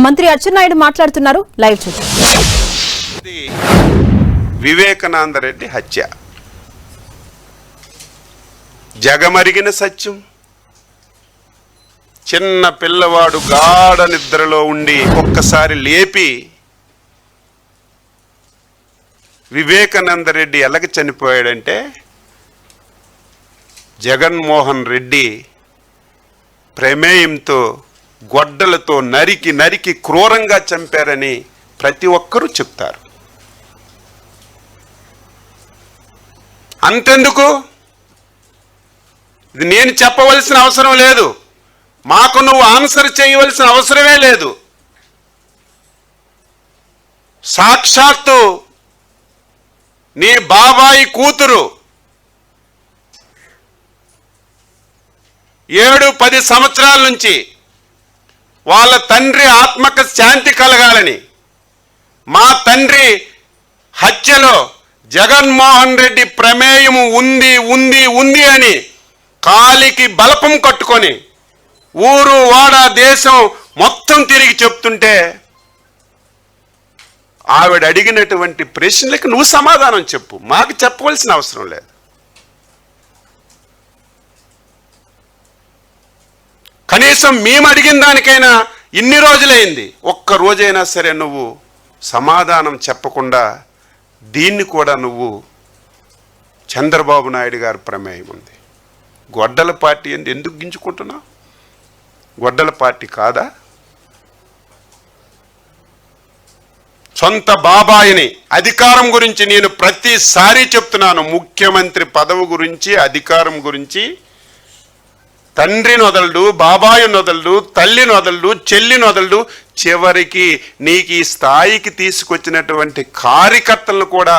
మంత్రి అచ్చెన్నాయుడు మాట్లాడుతున్నారు. లైవ్ చూద్దాం. వివేకానంద రెడ్డి హత్య జగమరిగిన సత్యం. చిన్న పిల్లవాడు గాఢ నిద్రలో ఉండి ఒక్కసారి లేపి వివేకానంద రెడ్డి ఎలాగ చనిపోయాడంటే జగన్మోహన్ రెడ్డి ప్రమేయంతో గొడ్డలతో నరికి నరికి క్రూరంగా చంపారని ప్రతి ఒక్కరూ చెప్తారు. అంతెందుకు, ఇది నేను చెప్పవలసిన అవసరం లేదు, మాకు నువ్వు ఆన్సర్ చేయవలసిన అవసరమే లేదు. సాక్షాత్తు నీ బాబాయి కూతురు 7-10 సంవత్సరాల నుంచి వాళ్ళ తండ్రి ఆత్మకు శాంతి కలగాలని, మా తండ్రి హత్యలో జగన్మోహన్ రెడ్డి ప్రమేయము ఉంది ఉంది ఉంది అని కాలికి బలపం కట్టుకొని ఊరు వాడ దేశం మొత్తం తిరిగి చెప్తుంటే ఆవిడ అడిగినటువంటి ప్రశ్నలకు నువ్వు సమాధానం చెప్పు, మాకు చెప్పవలసిన అవసరం లేదు. కనీసం మేము అడిగిన దానికైనా ఇన్ని రోజులైంది, ఒక్క రోజైనా సరే నువ్వు సమాధానం చెప్పకుండా దీన్ని కూడా నువ్వు చంద్రబాబు నాయుడు గారి ప్రమేయం ఉంది, గొడ్డల పార్టీ ఎందుకు గింజుకుంటున్నావు? గొడ్డల పార్టీ కాదా? సొంత బాబాయిని అధికారం గురించి నేను ప్రతిసారి చెప్తున్నాను, ముఖ్యమంత్రి పదవి గురించి అధికారం గురించి తండ్రిని వదలడు, బాబాయిని వదలడు, తల్లిని వదలడు, చెల్లిని వదలడు, చివరికి నీకు ఈ స్థాయికి తీసుకొచ్చినటువంటి కార్యకర్తలను కూడా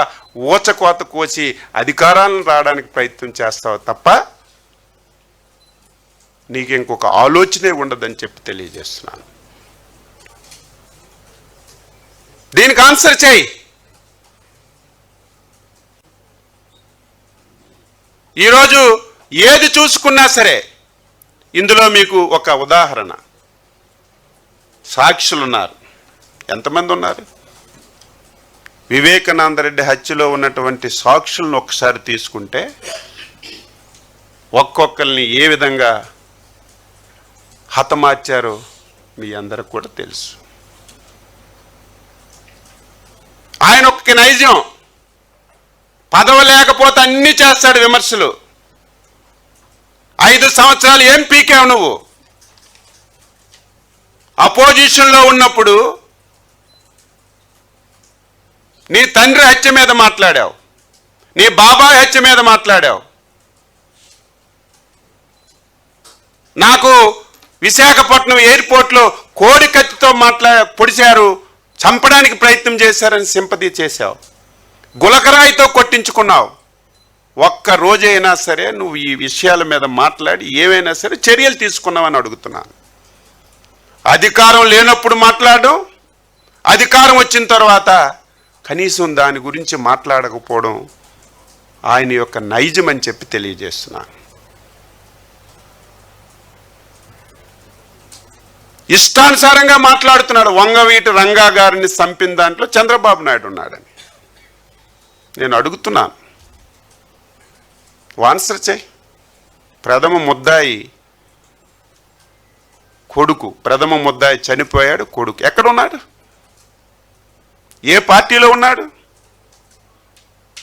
ఊచకోత కోసి అధికారాలను రావడానికి ప్రయత్నం చేస్తావు తప్ప నీకు ఇంకొక ఆలోచనే ఉండదని చెప్పి తెలియజేస్తున్నాను. దీనికి ఆన్సర్ చేయి. ఈరోజు ఏది చూసుకున్నా సరే ఇందులో మీకు ఒక ఉదాహరణ, సాక్షులు ఉన్నారు. ఎంతమంది ఉన్నారు? వివేకానంద రెడ్డి హత్యలో ఉన్నటువంటి సాక్షులను ఒకసారి తీసుకుంటే ఒక్కొక్కరిని ఏ విధంగా హతమార్చారో మీ అందరికి కూడా తెలుసు. ఆయన ఒక్క నైజం, పదవి లేకపోతే అన్నీ చేస్తాడు విమర్శలు. 5 సంవత్సరాలు ఏం పీకావు నువ్వు? అపోజిషన్లో ఉన్నప్పుడు నీ తండ్రి హత్య మీద మాట్లాడావు, నీ బాబాయ్ హత్య మీద మాట్లాడావు. నాకు విశాఖపట్నం ఎయిర్పోర్ట్లో కోడి కత్తితో పొడిచారు, చంపడానికి ప్రయత్నం చేశారని సింపతి చేశావు, గులకరాయితో కొట్టించుకున్నావు. ఒక్క రోజైనా సరే నువ్వు ఈ విషయాల మీద మాట్లాడి ఏవైనా సరే చర్యలు తీసుకున్నావని అడుగుతున్నాను. అధికారం లేనప్పుడు మాట్లాడడం, అధికారం వచ్చిన తర్వాత కనీసం దాని గురించి మాట్లాడకపోవడం ఆయన యొక్క నైజం అని చెప్పి తెలియజేస్తున్నాను. ఇష్టానుసారంగా మాట్లాడుతున్నాడు. వంగవీటి రంగా గారిని చంపిన దాంట్లో చంద్రబాబు నాయుడు ఉన్నాడని నేను అడుగుతున్నాను. ఆన్సర్ చేయి. ప్రథమ ముద్దాయి కొడుకు, ప్రథమ ముద్దాయి చనిపోయాడు, కొడుకు ఎక్కడున్నాడు? ఏ పార్టీలో ఉన్నాడు?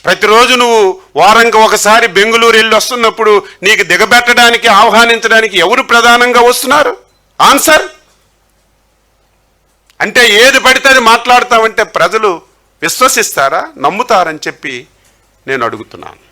ప్రతిరోజు నువ్వు వారంకి ఒకసారి బెంగళూరు వెళ్ళి వస్తున్నప్పుడు నీకు దిగబెట్టడానికి, ఆహ్వానించడానికి ఎవరు ప్రధానంగా వస్తున్నారు? ఆన్సర్. అంటే ఏది పడితే అది మాట్లాడతామంటే ప్రజలు విశ్వసిస్తారా, నమ్ముతారని చెప్పి నేను అడుగుతున్నాను.